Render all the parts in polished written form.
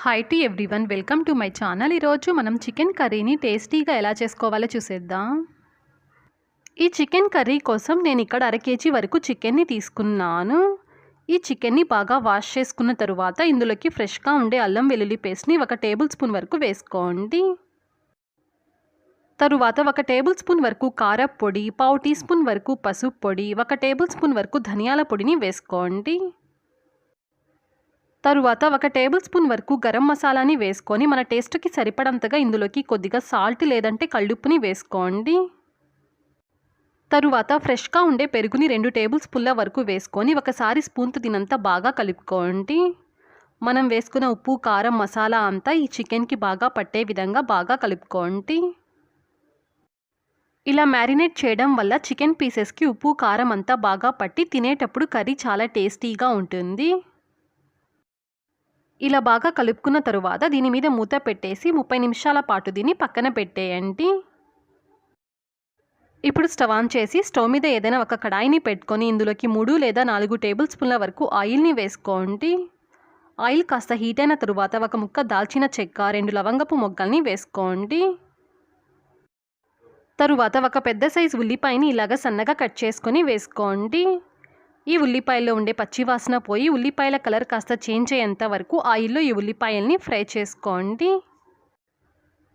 Hi to everyone, welcome to my channel. ఈరోజు మనం chicken కర్రీని టేస్టీగా ఎలా చేసుకోవాలో చూసేద్దాం. ఈ చికెన్ కర్రీ కోసం నేను ఇక్కడ 1/2 kg వరకు చికెన్ని తీసుకున్నాను. ఈ చికెన్ని బాగా వాష్ చేసుకున్న తరువాత ఇందులోకి ఫ్రెష్గా ఉండే అల్లం వెల్లుల్లి పేస్ట్ని 1 టేబుల్ స్పూన్ వరకు వేసుకోండి. తరువాత 1 టేబుల్ స్పూన్ వరకు కారపు పొడి, 1/2 టీ స్పూన్ వరకు పసుపు పొడి, 1 టేబుల్ స్పూన్ వరకు ధనియాల పొడిని వేసుకోండి. తరువాత 1 టేబుల్ స్పూన్ వరకు గరం మసాలాని వేసుకొని మన టేస్ట్కి సరిపడంతగా ఇందులోకి కొద్దిగా సాల్ట్ లేదంటే కల్లుప్పుని వేసుకోండి. తరువాత ఫ్రెష్గా ఉండే పెరుగుని 2 టేబుల్ స్పూన్ల వరకు వేసుకొని ఒకసారి స్పూన్తో తినంతా బాగా కలుపుకోండి. మనం వేసుకున్న ఉప్పు, కారం, మసాలా అంతా ఈ చికెన్కి బాగా పట్టే విధంగా బాగా కలుపుకోండి. ఇలా మ్యారినేట్ చేయడం వల్ల చికెన్ పీసెస్కి ఉప్పు, కారం అంతా బాగా పట్టి తినేటప్పుడు కర్రీ చాలా టేస్టీగా ఉంటుంది. ఇలా బాగా కలుపుకున్న తరువాత దీని మీద మూత పెట్టేసి 30 నిమిషాల పాటు దీన్ని పక్కన పెట్టేయండి. ఇప్పుడు స్టవ్ ఆన్ చేసి స్టవ్ మీద ఏదైనా ఒక కడాయిని పెట్టుకొని ఇందులోకి 3 లేదా 4 టేబుల్ స్పూన్ల వరకు ఆయిల్ని వేసుకోండి. ఆయిల్ కాస్త హీట్ అయిన తరువాత 1 ముక్క దాల్చిన చెక్క, 2 లవంగపు మొగ్గల్ని వేసుకోండి. తరువాత 1 పెద్ద సైజు ఉల్లిపాయని ఇలాగ సన్నగా కట్ చేసుకొని వేసుకోండి. ఈ ఉల్లిపాయల్లో ఉండే పచ్చివాసన పోయి ఉల్లిపాయల కలర్ కాస్త చేంజ్ అయ్యేంత వరకు ఆయిల్లో ఈ ఉల్లిపాయల్ని ఫ్రై చేసుకోండి.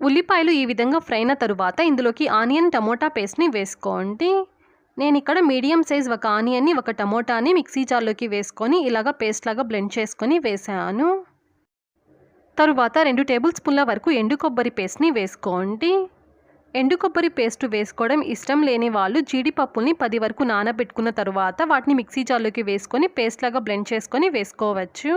ఉల్లిపాయలు ఈ విధంగా ఫ్రై అయిన తరువాత ఇందులోకి ఆనియన్, టమోటా పేస్ట్ని వేసుకోండి. నేను ఇక్కడ మీడియం సైజ్ 1 ఆనియన్ని, 1 టమోటాని మిక్సీ జార్లోకి వేసుకొని ఇలాగ పేస్ట్ లాగా బ్లెండ్ చేసుకొని వేసాను. తరువాత 2 టేబుల్ స్పూన్ల వరకు ఎండు కొబ్బరి పేస్ట్ని వేసుకోండి. ఎండు కొబ్బరి పేస్ట్ వేసుకోవడం ఇష్టం లేని వాళ్ళు జీడిపప్పుల్ని 10 వరకు నానబెట్టుకున్న తరువాత వాటిని మిక్సీ జార్లోకి వేసుకొని పేస్ట్ లాగా బ్లెండ్ చేసుకొని వేసుకోవచ్చు.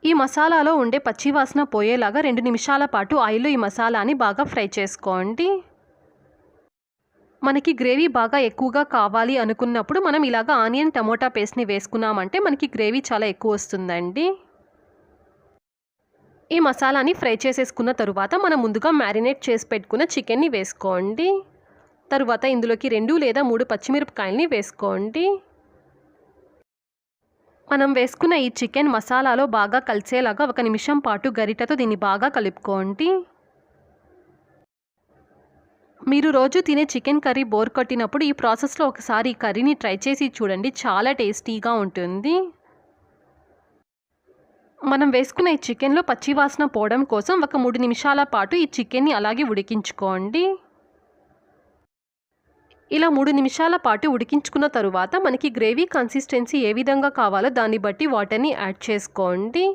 ఈ మసాలాలో ఉండే పచ్చివాసన పోయేలాగా 2 నిమిషాల పాటు ఆయిల్లో ఈ మసాలాని బాగా ఫ్రై చేసుకోండి. మనకి గ్రేవీ బాగా ఎక్కువగా కావాలి అనుకున్నప్పుడు మనం ఇలాగ ఆనియన్, టమోటా పేస్ట్ని వేసుకున్నామంటే మనకి గ్రేవీ చాలా ఎక్కువ వస్తుందండి. ఈ మసాలాని ఫ్రై చేసేసుకున్న తరువాత మనం ముందుగా మ్యారినేట్ చేసి పెట్టుకున్న చికెన్ని వేసుకోండి. తరువాత ఇందులోకి 2 లేదా 3 పచ్చిమిరపకాయలని వేసుకోండి. మనం వేసుకున్న ఈ చికెన్ మసాలాలో బాగా కలిసేలాగా 1 నిమిషం పాటు గరిటెతో దీన్ని బాగా కలుపుకోండి. మీరు రోజు తినే చికెన్ కర్రీ బోర్ కొట్టినప్పుడు ఈ ప్రాసెస్లో ఒకసారి ఈ కర్రీని ట్రై చేసి చూడండి, చాలా టేస్టీగా ఉంటుంది. మనం వేసుకున్న ఈ చికెన్లో పచ్చివాసన పోవడం కోసం 3 నిమిషాల పాటు ఈ చికెన్ని అలాగే ఉడికించుకోండి. ఇలా 3 నిమిషాల పాటు ఉడికించుకున్న తరువాత మనకి గ్రేవీ కన్సిస్టెన్సీ ఏ విధంగా కావాలో దాన్ని బట్టి వాటర్ని యాడ్ చేసుకోండి.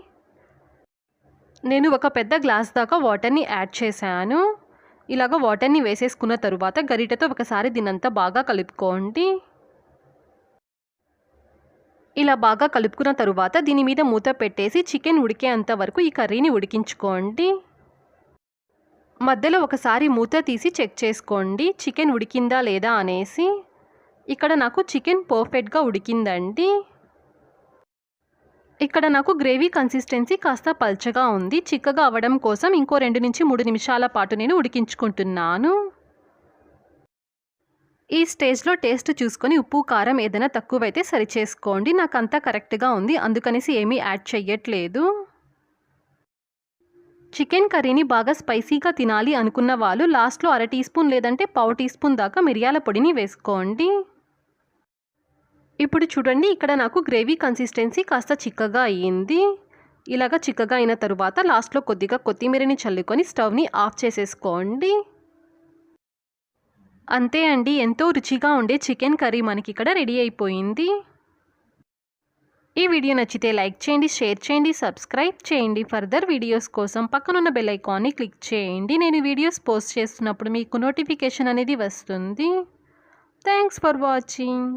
నేను 1 పెద్ద గ్లాస్ దాకా వాటర్ని యాడ్ చేశాను. ఇలాగ వాటర్ని వేసేసుకున్న తరువాత గరిటెతో ఒకసారి దీనంతా బాగా కలుపుకోండి. ఇలా బాగా కలుపుకున్న తరువాత దీని మీద మూత పెట్టేసి చికెన్ ఉడికేంత వరకు ఈ కర్రీని ఉడికించుకోండి. మధ్యలో ఒకసారి మూత తీసి చెక్ చేసుకోండి చికెన్ ఉడికిందా లేదా అనేసి. ఇక్కడ నాకు చికెన్ పర్ఫెక్ట్గా ఉడికిందండి. ఇక్కడ నాకు గ్రేవీ కన్సిస్టెన్సీ కాస్త పల్చగా ఉంది. చిక్కగా అవ్వడం కోసం ఇంకో 2 నుంచి 3 నిమిషాల పాటు నేను ఉడికించుకుంటున్నాను. ఈ స్టేజ్లో టేస్ట్ చూసుకొని ఉప్పు, కారం ఏదైనా తక్కువైతే సరిచేసుకోండి. నాకంతా కరెక్ట్గా ఉంది, అందుకనేసి ఏమీ యాడ్ చెయ్యట్లేదు. చికెన్ కర్రీని బాగా స్పైసీగా తినాలి అనుకున్న వాళ్ళు లాస్ట్లో 1/2 టీ స్పూన్ లేదంటే 1/2 టీ స్పూన్ దాకా మిరియాల పొడిని వేసుకోండి. ఇప్పుడు చూడండి, ఇక్కడ నాకు గ్రేవీ కన్సిస్టెన్సీ కాస్త చిక్కగా అయ్యింది. ఇలాగ చిక్కగా అయిన తరువాత లాస్ట్లో కొద్దిగా కొత్తిమీరని చల్లుకొని స్టవ్ని ఆఫ్ చేసేసుకోండి. అంతే అండి, ఎంతో రుచిగా ఉండే చికెన్ కర్రీ మనకి ఇక్కడ రెడీ అయిపోయింది. ఈ వీడియో నచ్చితే లైక్ చేయండి, షేర్ చేయండి, సబ్స్క్రైబ్ చేయండి. ఫర్దర్ వీడియోస్ కోసం పక్కనున్న బెల్ ఐకాన్ని క్లిక్ చేయండి. నేను వీడియోస్ పోస్ట్ చేస్తున్నప్పుడు మీకు నోటిఫికేషన్ అనేది వస్తుంది. Thanks for watching.